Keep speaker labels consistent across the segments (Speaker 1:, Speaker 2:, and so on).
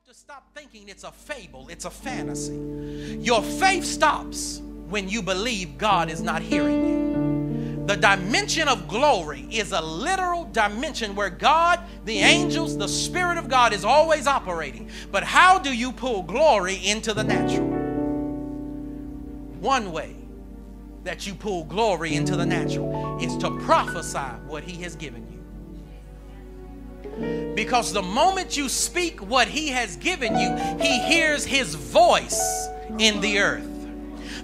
Speaker 1: to stop thinking it's a fable, it's a fantasy. Your faith stops when you believe God is not hearing you. The dimension of glory is a literal dimension where God, the angels, the Spirit of God is always operating. But how do you pull glory into the natural? One way that you pull glory into the natural is to prophesy what He has given you. Because the moment you speak what He has given you, He hears His voice in the earth.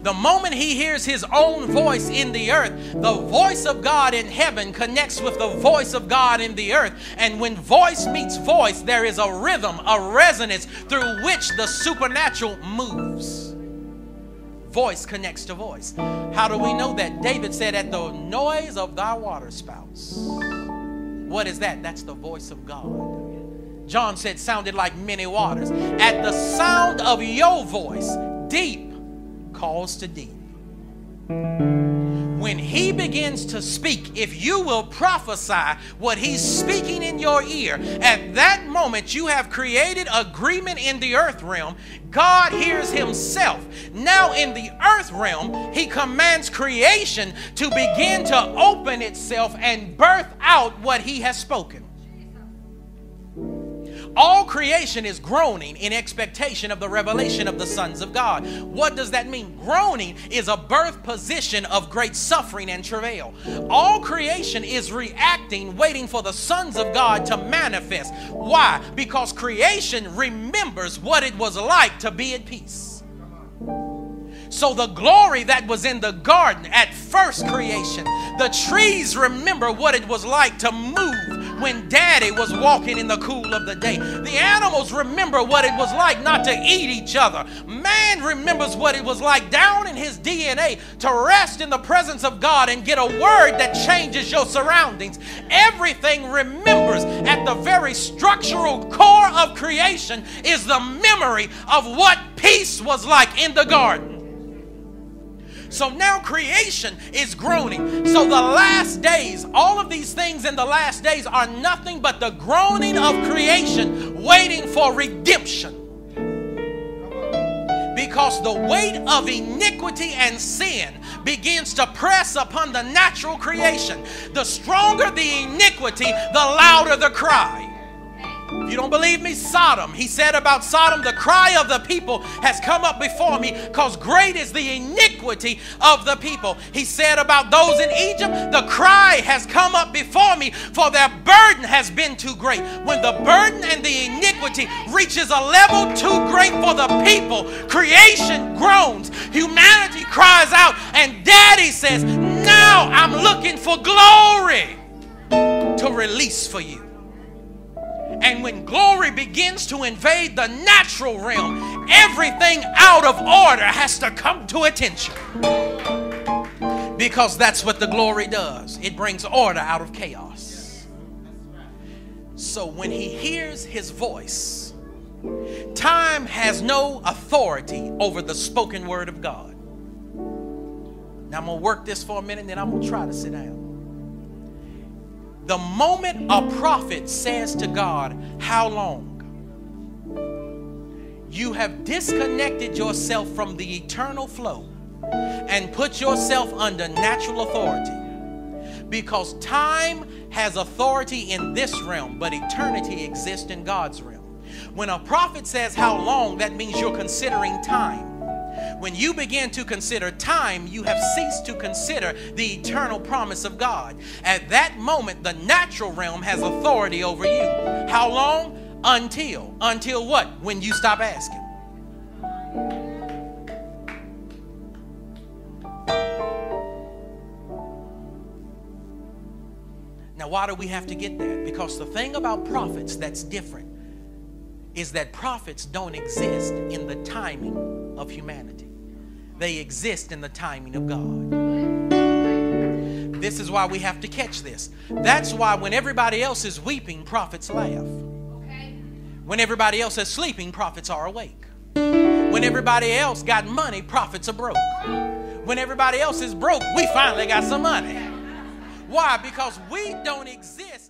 Speaker 1: The moment He hears His own voice in the earth, the voice of God in heaven connects with the voice of God in the earth. And when voice meets voice, there is a rhythm, a resonance through which the supernatural moves. Voice connects to voice. How do we know that? David said, at the noise of thy waterspouts. What is that? That's the voice of God. John said, sounded like many waters. At the sound of your voice, deep calls to deep. When He begins to speak, if you will prophesy what He's speaking in your ear, at that moment you have created agreement in the earth realm. God hears Himself. Now in the earth realm, He commands creation to begin to open itself and birth out what He has spoken. All creation is groaning in expectation of the revelation of the sons of God. What does that mean? Groaning is a birth position of great suffering and travail. All creation is reacting, waiting for the sons of God to manifest. Why? Because creation remembers what it was like to be at peace. So the glory that was in the garden at first creation, the trees remember what it was like to move when Daddy was walking in the cool of the day. The animals remember what it was like not to eat each other. Man remembers what it was like down in his DNA to rest in the presence of God and get a word that changes your surroundings. Everything remembers. At the very structural core of creation is the memory of what peace was like in the garden. So now creation is groaning. So the last days, all of these things in the last days are nothing but the groaning of creation waiting for redemption. Because the weight of iniquity and sin begins to press upon the natural creation. The stronger the iniquity, the louder the cry. If you don't believe me, Sodom, He said about Sodom, the cry of the people has come up before me because great is the iniquity of the people. He said about those in Egypt, the cry has come up before me for their burden has been too great. When the burden and the iniquity reaches a level too great for the people, creation groans, humanity cries out, and Daddy says, now I'm looking for glory to release for you. And when glory begins to invade the natural realm, everything out of order has to come to attention. Because that's what the glory does. It brings order out of chaos. So when He hears His voice, time has no authority over the spoken word of God. Now I'm going to work this for a minute and then I'm going to try to sit down. The moment a prophet says to God, how long? You have disconnected yourself from the eternal flow and put yourself under natural authority. Because time has authority in this realm, but eternity exists in God's realm. When a prophet says how long, that means you're considering time. When you begin to consider time, you have ceased to consider the eternal promise of God. At that moment, the natural realm has authority over you. How long? Until. Until what? When you stop asking. Now, why do we have to get that? Because the thing about prophets that's different is that prophets don't exist in the timing of humanity. They exist in the timing of God. This is why we have to catch this. That's why when everybody else is weeping, prophets laugh. When everybody else is sleeping, prophets are awake. When everybody else got money, prophets are broke. When everybody else is broke, we finally got some money. Why? Because we don't exist